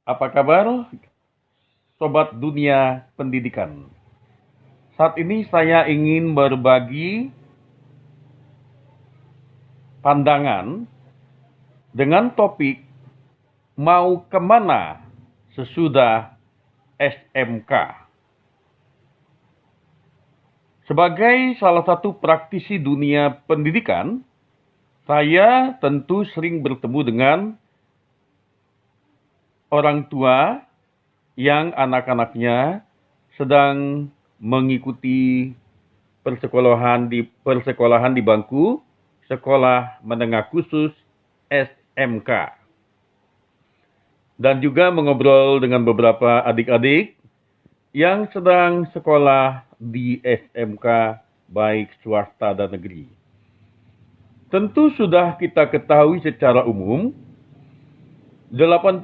Apa kabar, Sobat Dunia Pendidikan? Saat ini saya ingin berbagi pandangan dengan topik mau kemana sesudah SMK. Sebagai salah satu praktisi dunia pendidikan, saya tentu sering bertemu dengan orang tua yang anak-anaknya sedang mengikuti persekolahan di bangku sekolah menengah khusus SMK, dan juga mengobrol dengan beberapa adik-adik yang sedang sekolah di SMK baik swasta dan negeri. Tentu sudah kita ketahui secara umum 80%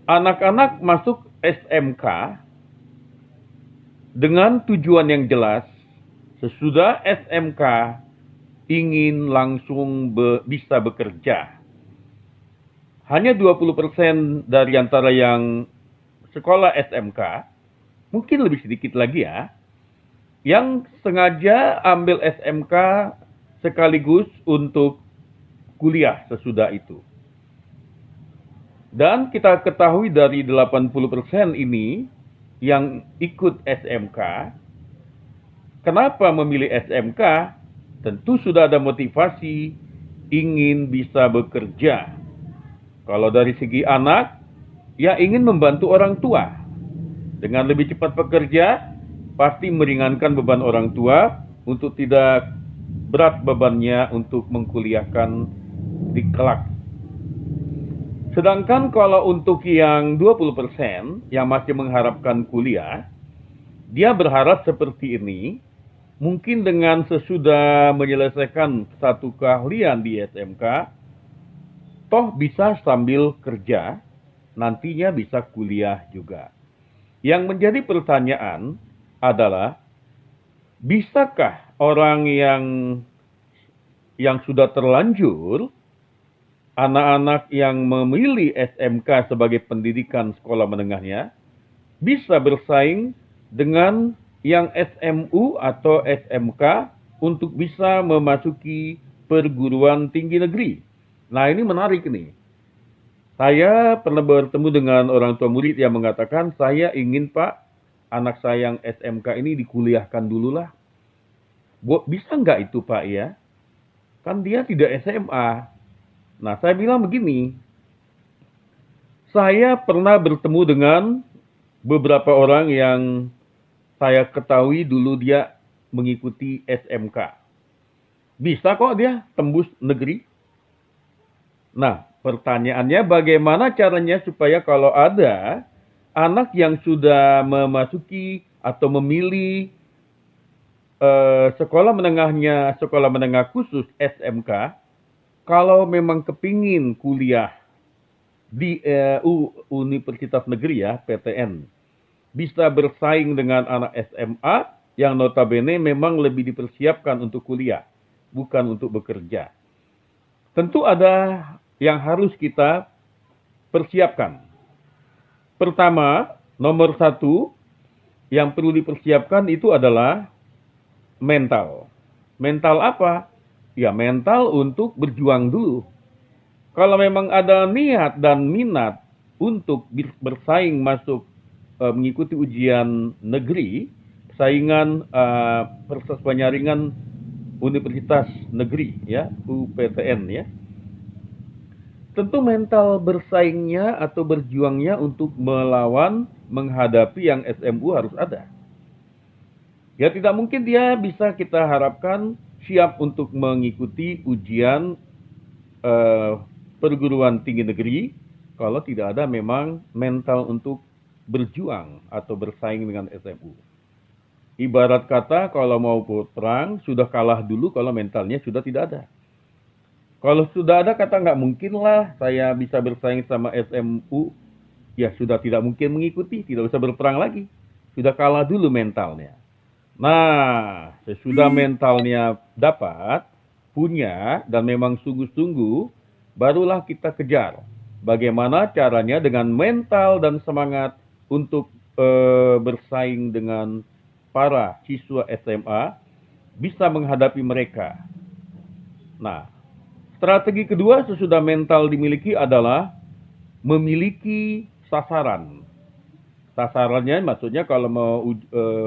anak-anak masuk SMK dengan tujuan yang jelas. Sesudah SMK ingin langsung bisa bekerja. Hanya 20% dari antara yang sekolah SMK, mungkin lebih sedikit lagi ya, yang sengaja ambil SMK sekaligus untuk kuliah sesudah itu. Dan kita ketahui dari 80% ini yang ikut SMK, kenapa memilih SMK? Tentu sudah ada motivasi ingin bisa bekerja. Kalau dari segi anak, ya ingin membantu orang tua. Dengan lebih cepat bekerja, pasti meringankan beban orang tua untuk tidak berat bebannya untuk mengkuliahkan di kelak. Sedangkan kalau untuk yang 20% yang masih mengharapkan kuliah, dia berharap seperti ini, mungkin dengan sesudah menyelesaikan satu keahlian di SMK, toh bisa sambil kerja, nantinya bisa kuliah juga. Yang menjadi pertanyaan adalah, bisakah orang yang sudah terlanjur, anak-anak yang memilih SMK sebagai pendidikan sekolah menengahnya, bisa bersaing dengan yang SMU atau SMK untuk bisa memasuki perguruan tinggi negeri? Nah, ini menarik nih. Saya pernah bertemu dengan orang tua murid yang mengatakan, saya ingin Pak, anak saya yang SMK ini dikuliahkan dulu lah. Bisa nggak itu Pak ya? Kan dia tidak SMA. Nah, saya bilang begini, saya pernah bertemu dengan beberapa orang yang saya ketahui dulu dia mengikuti SMK. Bisa kok dia tembus negeri. Nah, pertanyaannya bagaimana caranya supaya kalau ada anak yang sudah memasuki atau memilih sekolah menengahnya, sekolah menengah khusus SMK, kalau memang kepingin kuliah di Universitas Negeri ya, PTN, bisa bersaing dengan anak SMA yang notabene memang lebih dipersiapkan untuk kuliah, bukan untuk bekerja. Tentu ada yang harus kita persiapkan. Pertama, nomor satu, yang perlu dipersiapkan itu adalah mental. Mental apa? Ya, mental untuk berjuang dulu. Kalau memang ada niat dan minat untuk bersaing masuk mengikuti ujian negeri, saingan proses penyaringan Universitas Negeri ya, UPTN ya. Tentu mental bersaingnya atau berjuangnya untuk melawan, menghadapi yang SMU harus ada. Ya tidak mungkin dia bisa kita harapkan siap untuk mengikuti ujian perguruan tinggi negeri kalau tidak ada memang mental untuk berjuang atau bersaing dengan SMU. Ibarat kata kalau mau perang sudah kalah dulu kalau mentalnya sudah tidak ada. Kalau sudah ada kata nggak mungkin lah saya bisa bersaing sama SMU, ya sudah tidak mungkin mengikuti, tidak bisa berperang lagi. Sudah kalah dulu mentalnya. Nah, sesudah mentalnya dapat, punya, dan memang sungguh-sungguh, barulah kita kejar. bagaimana caranya dengan mental dan semangat untuk bersaing dengan para siswa SMA bisa menghadapi mereka. Nah, strategi kedua sesudah mental dimiliki adalah memiliki sasaran. Sasarannya maksudnya kalau mau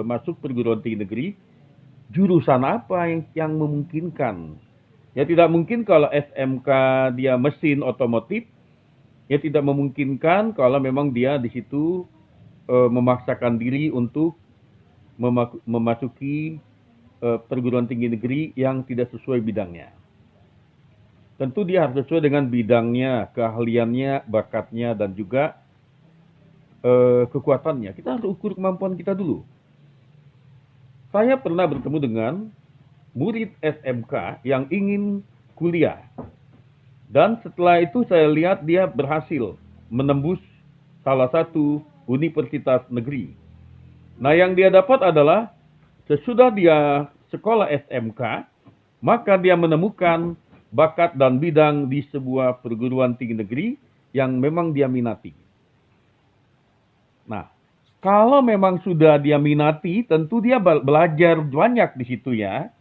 masuk perguruan tinggi negeri, jurusan apa yang memungkinkan. Ya tidak mungkin kalau SMK dia mesin otomotif, ya tidak memungkinkan kalau memang dia di situ memaksakan diri untuk memasuki perguruan tinggi negeri yang tidak sesuai bidangnya. Tentu dia harus sesuai dengan bidangnya, keahliannya, bakatnya, dan juga kekuatannya. Kita harus ukur kemampuan kita dulu. Saya pernah bertemu dengan murid SMK yang ingin kuliah. Dan setelah itu saya lihat dia berhasil menembus salah satu universitas negeri. Nah, yang dia dapat adalah sesudah dia sekolah SMK, maka dia menemukan bakat dan bidang di sebuah perguruan tinggi negeri yang memang dia minati. Nah, kalau memang sudah dia minati, tentu dia belajar banyak di situ ya.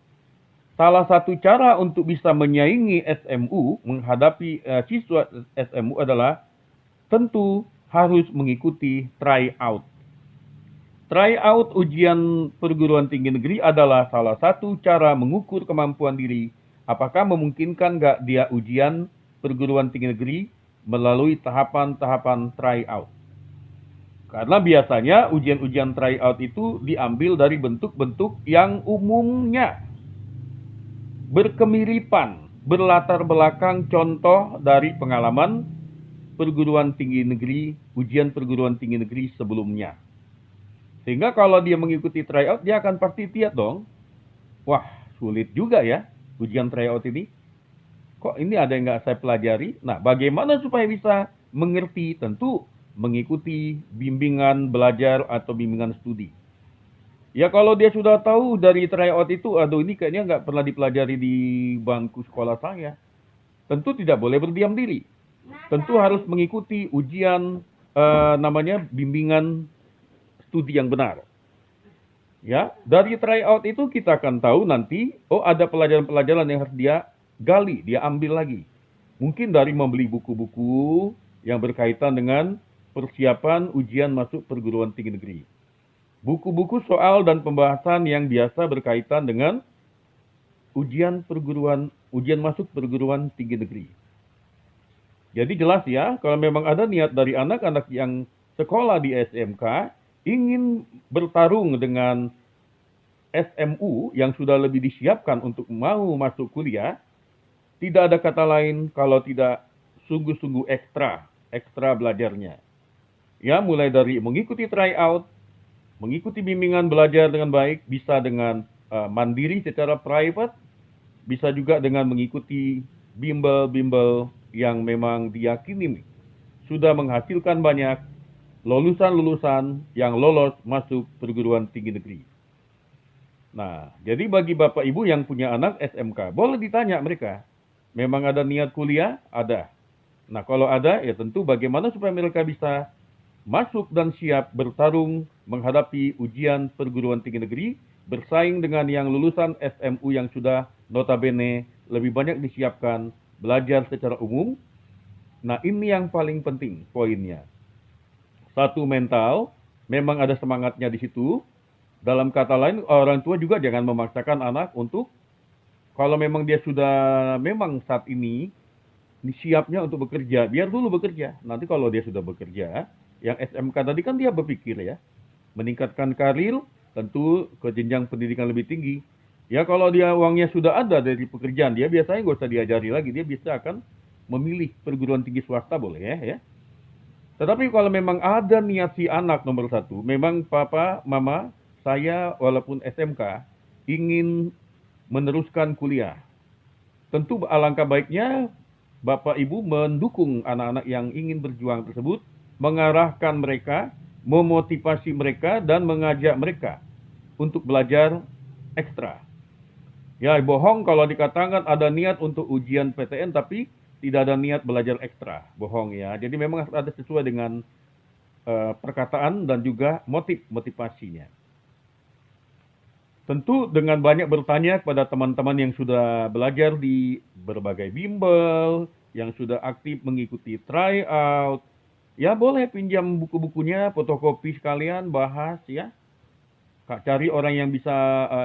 Salah satu cara untuk bisa menyaingi SMU, menghadapi siswa SMU adalah tentu harus mengikuti tryout. Tryout ujian perguruan tinggi negeri adalah salah satu cara mengukur kemampuan diri. Apakah memungkinkan nggak dia ujian perguruan tinggi negeri melalui tahapan-tahapan tryout. Karena biasanya ujian-ujian tryout itu diambil dari bentuk-bentuk yang umumnya berkemiripan, berlatar belakang contoh dari pengalaman perguruan tinggi negeri, ujian perguruan tinggi negeri sebelumnya. Sehingga kalau dia mengikuti tryout, dia akan pasti lihat dong, wah sulit juga ya ujian tryout ini. Kok ini ada yang nggak saya pelajari? Nah, bagaimana supaya bisa mengerti? Tentu mengikuti bimbingan belajar atau bimbingan studi. Ya kalau dia sudah tahu dari tryout itu, aduh ini kayaknya nggak pernah dipelajari di bangku sekolah saya. Tentu tidak boleh berdiam diri. Tentu harus mengikuti ujian namanya bimbingan studi yang benar. Ya, dari tryout itu kita akan tahu nanti, oh ada pelajaran-pelajaran yang harus dia gali, dia ambil lagi. Mungkin dari membeli buku-buku yang berkaitan dengan persiapan ujian masuk perguruan tinggi negeri. Buku-buku soal dan pembahasan yang biasa berkaitan dengan ujian masuk perguruan tinggi negeri. Jadi jelas ya, kalau memang ada niat dari anak-anak yang sekolah di SMK ingin bertarung dengan SMU yang sudah lebih disiapkan untuk mau masuk kuliah, tidak ada kata lain kalau tidak sungguh-sungguh ekstra belajarnya. Ya, mulai dari mengikuti tryout, mengikuti bimbingan belajar dengan baik, bisa dengan mandiri secara private, bisa juga dengan mengikuti bimbel-bimbel yang memang diyakini sudah menghasilkan banyak lulusan-lulusan yang lolos masuk perguruan tinggi negeri. Nah, jadi bagi Bapak Ibu yang punya anak SMK, boleh ditanya mereka, memang ada niat kuliah? Ada. Nah, kalau ada, ya tentu bagaimana supaya mereka bisa masuk dan siap bertarung menghadapi ujian perguruan tinggi negeri, bersaing dengan yang lulusan SMU yang sudah notabene lebih banyak disiapkan belajar secara umum. Nah, ini yang paling penting poinnya. Satu, mental, memang ada semangatnya di situ. Dalam kata lain, orang tua juga jangan memaksakan anak untuk, kalau memang dia sudah memang saat ini siapnya untuk bekerja, biar dulu bekerja. Nanti kalau dia sudah bekerja, yang SMK tadi kan dia berpikir ya, meningkatkan karir, tentu ke jenjang pendidikan lebih tinggi. Ya kalau dia uangnya sudah ada dari pekerjaan, dia biasanya nggak usah diajari lagi, dia bisa akan memilih perguruan tinggi swasta boleh ya. Tetapi kalau memang ada niat si anak nomor satu, memang papa, mama, saya walaupun SMK, ingin meneruskan kuliah. Tentu alangkah baiknya Bapak Ibu mendukung anak-anak yang ingin berjuang tersebut, mengarahkan mereka, memotivasi mereka, dan mengajak mereka untuk belajar ekstra. Ya, bohong kalau dikatakan ada niat untuk ujian PTN, tapi tidak ada niat belajar ekstra, bohong ya. Jadi memang harus ada sesuai dengan perkataan dan juga motivasinya. Tentu dengan banyak bertanya kepada teman-teman yang sudah belajar di berbagai bimbel, yang sudah aktif mengikuti tryout, ya boleh pinjam buku-bukunya, fotokopi sekalian, bahas ya. Cari orang yang bisa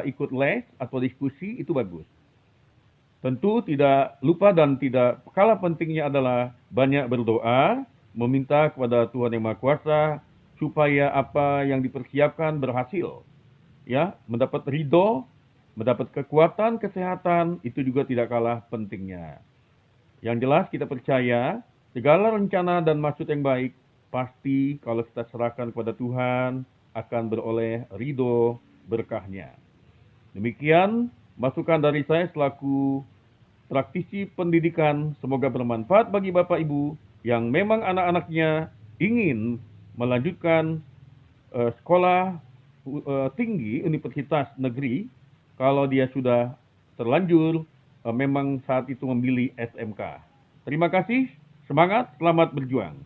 ikut les atau diskusi, itu bagus. Tentu tidak lupa dan tidak kalah pentingnya adalah banyak berdoa, meminta kepada Tuhan Yang Maha Kuasa supaya apa yang dipersiapkan berhasil. Ya, mendapat ridho, mendapat kekuatan, kesehatan, itu juga tidak kalah pentingnya. Yang jelas kita percaya segala rencana dan maksud yang baik pasti kalau kita serahkan kepada Tuhan akan beroleh ridho berkahnya. Demikian masukan dari saya selaku praktisi pendidikan. Semoga bermanfaat bagi Bapak Ibu yang memang anak-anaknya ingin melanjutkan sekolah tinggi universitas negeri. Kalau dia sudah terlanjur memang saat itu memilih SMK. Terima kasih, semangat, selamat berjuang.